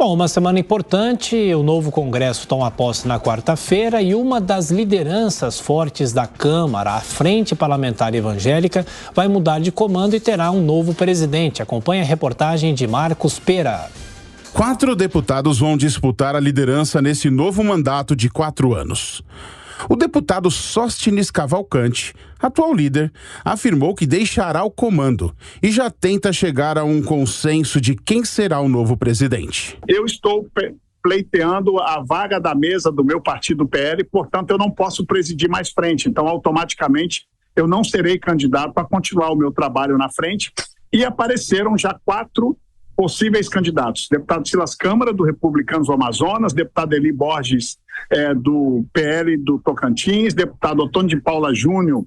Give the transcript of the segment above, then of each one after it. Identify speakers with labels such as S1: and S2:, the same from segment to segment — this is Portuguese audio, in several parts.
S1: Bom, uma semana importante, o novo Congresso toma posse na quarta-feira e uma das lideranças fortes da Câmara, a Frente Parlamentar Evangélica, vai mudar de comando e terá um novo presidente. Acompanhe a reportagem de Marcos Pera.
S2: 4 deputados vão disputar a liderança nesse novo mandato de 4 anos. O deputado Sóstenes Cavalcante, atual líder, afirmou que deixará o comando e já tenta chegar a um consenso de quem será o novo presidente.
S3: Eu estou pleiteando a vaga da mesa do meu partido PL, portanto eu não posso presidir mais frente, então automaticamente eu não serei candidato a continuar o meu trabalho na frente. E apareceram já 4 possíveis candidatos: deputado Silas Câmara, do Republicanos do Amazonas, deputado Eli Borges, do PL do Tocantins, deputado Otônio de Paula Júnior,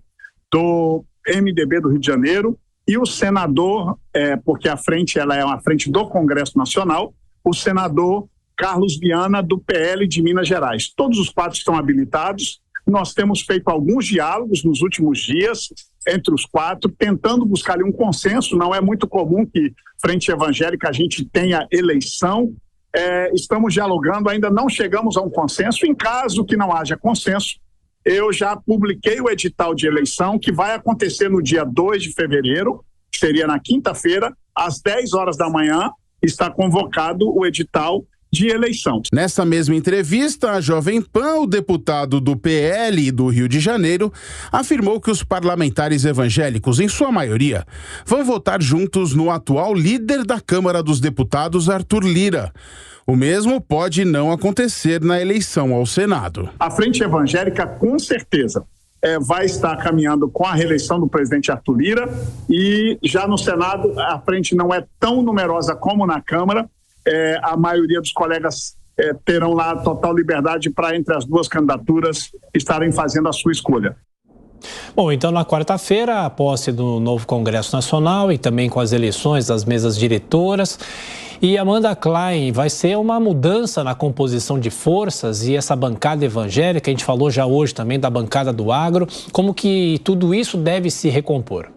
S3: do MDB do Rio de Janeiro, e o senador, porque a frente ela é uma frente do Congresso Nacional, o senador Carlos Viana, do PL de Minas Gerais. Todos os 4 estão habilitados. Nós temos feito alguns diálogos nos últimos dias entre os 4, tentando buscar ali um consenso. Não é muito comum que frente evangélica a gente tenha eleição. Estamos dialogando, ainda não chegamos a um consenso. Em caso que não haja consenso, eu já publiquei o edital de eleição, que vai acontecer no dia 2 de fevereiro, que seria na quinta-feira, às 10 horas da manhã, está convocado o edital de eleição.
S2: Nessa mesma entrevista, a Jovem Pan, o deputado do PL do Rio de Janeiro, afirmou que os parlamentares evangélicos, em sua maioria, vão votar juntos no atual líder da Câmara dos Deputados, Arthur Lira. O mesmo pode não acontecer na eleição ao Senado.
S3: A Frente Evangélica, com certeza, vai estar caminhando com a reeleição do presidente Arthur Lira, e já no Senado a frente não é tão numerosa como na Câmara. A maioria dos colegas terão lá a total liberdade para, entre as 2 candidaturas, estarem fazendo a sua escolha.
S1: Bom, então na quarta-feira, a posse do novo Congresso Nacional e também com as eleições das mesas diretoras. E Amanda Klein, vai ser uma mudança na composição de forças e essa bancada evangélica, a gente falou já hoje também da bancada do agro, como que tudo isso deve se recompor?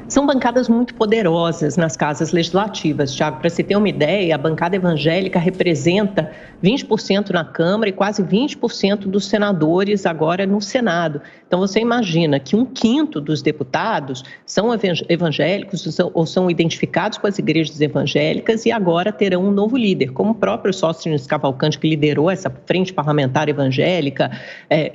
S4: São bancadas muito poderosas nas casas legislativas. Tiago, para você ter uma ideia, a bancada evangélica representa 20% na Câmara e quase 20% dos senadores agora no Senado. Então, você imagina que 1/5 dos deputados são evangélicos ou são identificados com as igrejas evangélicas e agora terão um novo líder, como o próprio Sóstenes Cavalcante, que liderou essa frente parlamentar evangélica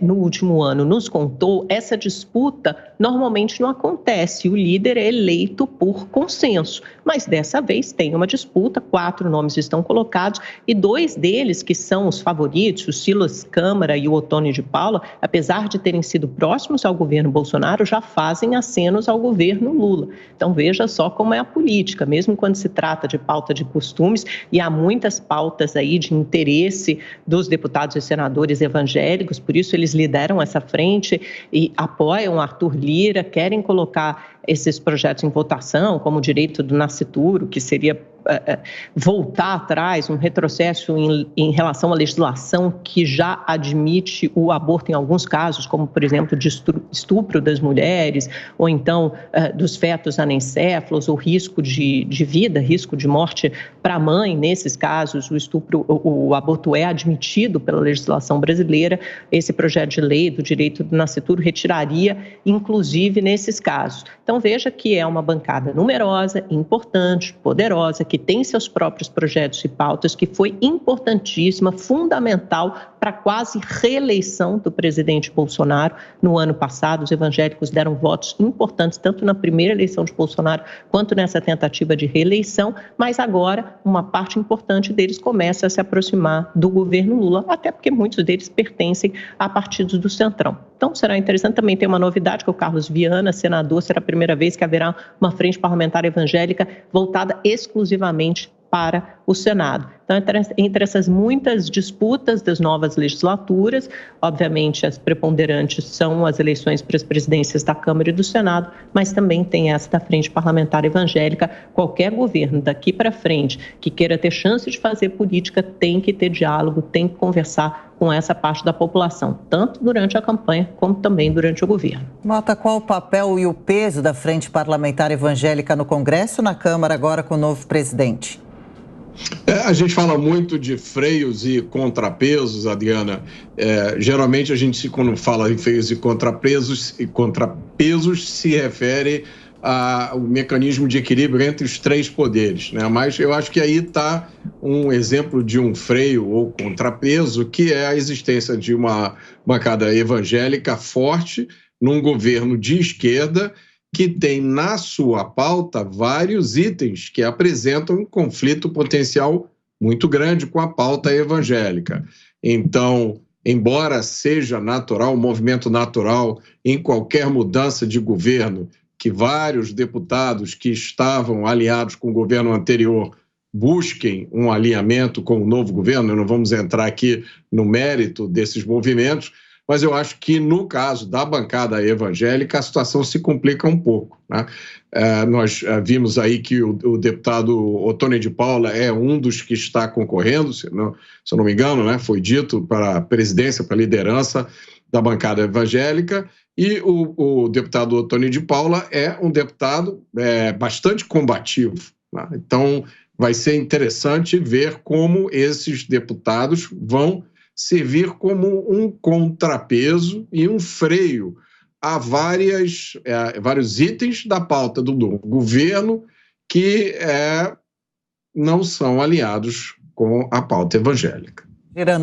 S4: no último ano, nos contou. Essa disputa normalmente não acontece. O líder é eleito por consenso, mas dessa vez tem uma disputa, 4 nomes estão colocados e 2 deles, que são os favoritos, o Silas Câmara e o Otônio de Paula, apesar de terem sido próximos ao governo Bolsonaro, já fazem acenos ao governo Lula. Então veja só como é a política, mesmo quando se trata de pauta de costumes, e há muitas pautas aí de interesse dos deputados e senadores evangélicos, por isso eles lideram essa frente e apoiam Arthur Lira, querem colocar esses projetos em votação, como o direito do nascituro, que seria voltar atrás, um retrocesso em relação à legislação que já admite o aborto em alguns casos, como, por exemplo, de estupro das mulheres, ou então dos fetos anencéfalos, ou risco de vida, risco de morte para a mãe. Nesses casos, o aborto é admitido pela legislação brasileira. Esse projeto de lei do direito do nascituro retiraria, inclusive, nesses casos. Então, veja que é uma bancada numerosa, importante, poderosa, que tem seus próprios projetos e pautas, que foi importantíssima, fundamental para a quase reeleição do presidente Bolsonaro. No ano passado, os evangélicos deram votos importantes, tanto na primeira eleição de Bolsonaro, quanto nessa tentativa de reeleição, mas agora uma parte importante deles começa a se aproximar do governo Lula, até porque muitos deles pertencem a partidos do Centrão. Então, será interessante. Também ter uma novidade, que o Carlos Viana, senador, será a primeira vez que haverá uma frente parlamentar evangélica voltada exclusivamente para o Senado. Então, entre essas muitas disputas das novas legislaturas, obviamente as preponderantes são as eleições para as presidências da Câmara e do Senado, mas também tem essa da Frente Parlamentar Evangélica. Qualquer governo daqui para frente que queira ter chance de fazer política tem que ter diálogo, tem que conversar com essa parte da população, tanto durante a campanha como também durante o governo.
S5: Mota, qual o papel e o peso da Frente Parlamentar Evangélica no Congresso e na Câmara agora com o novo presidente?
S6: A gente fala muito de freios e contrapesos, Adriana. Geralmente a gente, quando fala em freios e contrapesos se refere ao mecanismo de equilíbrio entre os três poderes, né? Mas eu acho que aí está um exemplo de um freio ou contrapeso, que é a existência de uma bancada evangélica forte num governo de esquerda que tem na sua pauta vários itens que apresentam um conflito potencial muito grande com a pauta evangélica. Então, embora seja natural, um movimento natural em qualquer mudança de governo, que vários deputados que estavam aliados com o governo anterior busquem um alinhamento com o novo governo, não vamos entrar aqui no mérito desses movimentos, mas eu acho que, no caso da bancada evangélica, a situação se complica um pouco, né? Nós vimos aí que o deputado Ottoni de Paula é um dos que está concorrendo, se eu não me engano, né? Foi dito para a presidência, para a liderança da bancada evangélica, e o deputado Ottoni de Paula é um deputado bastante combativo, né? Então, vai ser interessante ver como esses deputados vão servir como um contrapeso e um freio a vários itens da pauta do governo que não são alinhados com a pauta evangélica.